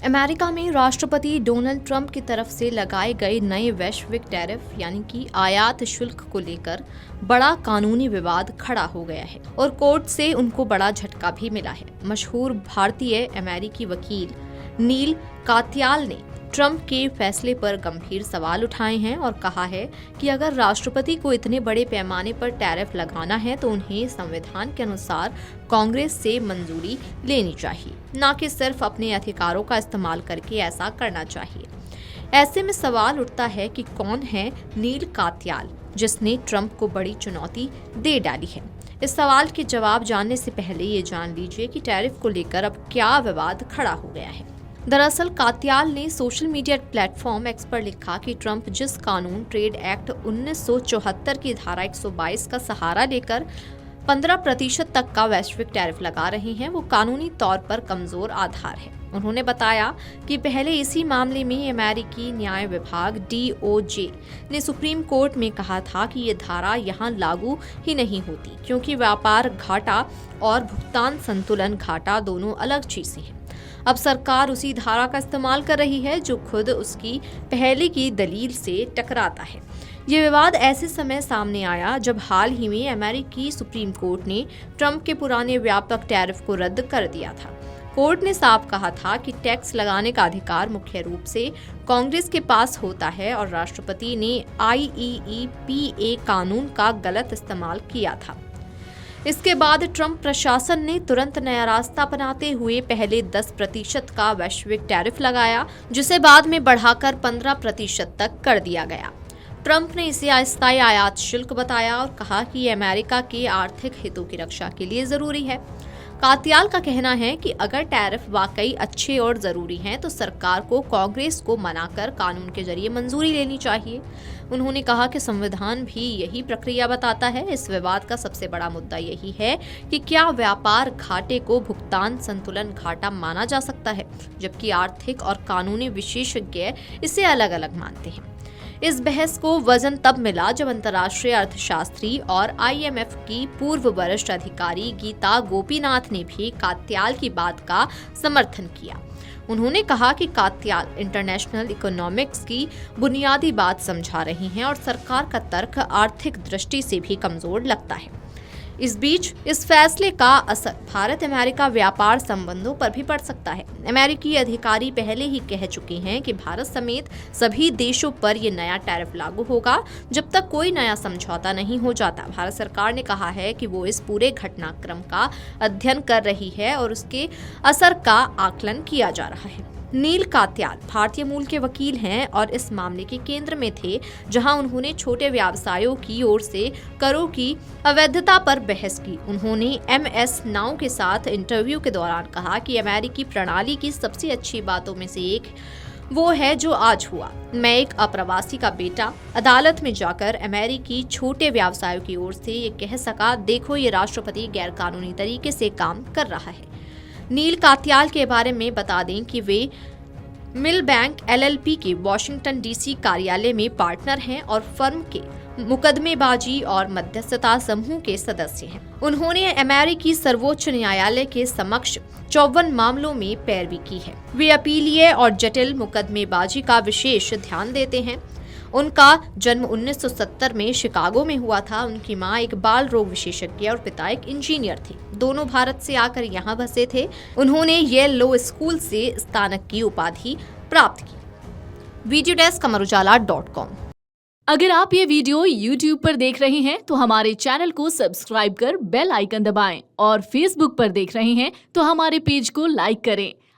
America में राष्ट्रपति Donald Trump की तरफ से लगाए गए नए वैश्विक टैरिफ यानी कि आयात शुल्क को लेकर बड़ा कानूनी विवाद खड़ा हो गया है और कोर्ट से उनको बड़ा झटका भी मिला है। मशहूर भारतीय अमेरिकी वकील नील कात्याल ने ट्रंप के फैसले पर गंभीर सवाल उठाए हैं और कहा है कि अगर राष्ट्रपति को इतने बड़े पैमाने पर टैरिफ लगाना है तो उन्हें संविधान के अनुसार कांग्रेस से मंजूरी लेनी चाहिए, न कि सिर्फ अपने अधिकारों का इस्तेमाल करके ऐसा करना चाहिए। ऐसे में सवाल उठता है कि कौन है नील कात्याल जिसने ट्रंप को बड़ी चुनौती दे डाली है। इस सवाल के जवाब जानने से पहले ये जान लीजिए कि टैरिफ को लेकर अब क्या विवाद खड़ा हो गया है। दरअसल कात्याल ने सोशल मीडिया प्लेटफॉर्म एक्स पर लिखा कि ट्रंप जिस कानून ट्रेड एक्ट 1974 की धारा 122 का सहारा लेकर 15% तक का वैश्विक टैरिफ लगा रहे हैं वो कानूनी तौर पर कमजोर आधार है। उन्होंने बताया कि पहले इसी मामले में अमेरिकी न्याय विभाग DOJ ने सुप्रीम कोर्ट में कहा था कि ये धारा यहाँ लागू ही नहीं होती क्योंकि व्यापार घाटा और भुगतान संतुलन घाटा दोनों अलग चीजें हैं। अब सरकार उसी धारा का इस्तेमाल कर रही है जो खुद उसकी पहले की दलील से टकराता है। ये विवाद ऐसे समय सामने आया जब हाल ही में अमेरिकी सुप्रीम कोर्ट ने ट्रंप के पुराने व्यापक टैरिफ को रद्द कर दिया था। कोर्ट ने साफ कहा था कि टैक्स लगाने का अधिकार मुख्य रूप से कांग्रेस के पास होता है और राष्ट्रपति ने IEEPA कानून का गलत इस्तेमाल किया था। इसके बाद ट्रंप प्रशासन ने तुरंत नया रास्ता अपनाते हुए पहले 10% का वैश्विक टैरिफ लगाया, जिसे बाद में बढ़ाकर 15% तक कर दिया गया। ट्रंप ने इसे अस्थायी आयात शुल्क बताया और कहा कि ये अमेरिका के आर्थिक हितों की रक्षा के लिए जरूरी है। कात्याल का कहना है कि अगर टैरिफ वाकई अच्छे और जरूरी हैं तो सरकार को कांग्रेस को मनाकर कानून के जरिए मंजूरी लेनी चाहिए। उन्होंने कहा कि संविधान भी यही प्रक्रिया बताता है। इस विवाद का सबसे बड़ा मुद्दा यही है कि क्या व्यापार घाटे को भुगतान संतुलन घाटा माना जा सकता है, जबकि आर्थिक और कानूनी विशेषज्ञ इसे अलग अलग मानते हैं। इस बहस को वजन तब मिला जब अंतर्राष्ट्रीय अर्थशास्त्री और IMF की पूर्व वरिष्ठ अधिकारी गीता गोपीनाथ ने भी कात्याल की बात का समर्थन किया। उन्होंने कहा कि कात्याल इंटरनेशनल इकोनॉमिक्स की बुनियादी बात समझा रही हैं और सरकार का तर्क आर्थिक दृष्टि से भी कमजोर लगता है। इस बीच इस फैसले का असर भारत अमेरिका व्यापार संबंधों पर भी पड़ सकता है। अमेरिकी अधिकारी पहले ही कह चुके हैं कि भारत समेत सभी देशों पर यह नया टैरिफ लागू होगा जब तक कोई नया समझौता नहीं हो जाता। भारत सरकार ने कहा है कि वो इस पूरे घटनाक्रम का अध्ययन कर रही है और उसके असर का आकलन किया जा रहा है। नील कात्याल भारतीय मूल के वकील हैं और इस मामले के केंद्र में थे, जहां उन्होंने छोटे व्यवसायों की ओर से करों की अवैधता पर बहस की। उन्होंने MS नाउ के साथ इंटरव्यू के दौरान कहा कि अमेरिकी प्रणाली की सबसे अच्छी बातों में से एक वो है जो आज हुआ। मैं एक अप्रवासी का बेटा अदालत में जाकर अमेरिकी छोटे व्यवसायों की ओर से ये कह सका, देखो ये राष्ट्रपति गैरकानूनी तरीके से काम कर रहा है। नील कात्याल के बारे में बता दें कि वे मिलबैंक LLP के वॉशिंगटन DC कार्यालय में पार्टनर हैं और फर्म के मुकदमेबाजी और मध्यस्थता समूह के सदस्य हैं। उन्होंने अमेरिकी सर्वोच्च न्यायालय के समक्ष 54 मामलों में पैरवी की है। वे अपीलीय और जटिल मुकदमेबाजी का विशेष ध्यान देते हैं। उनका जन्म 1970 में शिकागो में हुआ था। उनकी मां एक बाल रोग विशेषज्ञ और पिता एक इंजीनियर थे। दोनों भारत से आकर यहाँ बसे थे। उन्होंने येल लॉ स्कूल से स्नातक की उपाधि प्राप्त की। Video desk amarujala.com। अगर आप ये वीडियो YouTube पर देख रहे हैं तो हमारे चैनल को सब्सक्राइब कर बेल आइकन दबाएं और Facebook पर देख रहे हैं तो हमारे पेज को लाइक करें।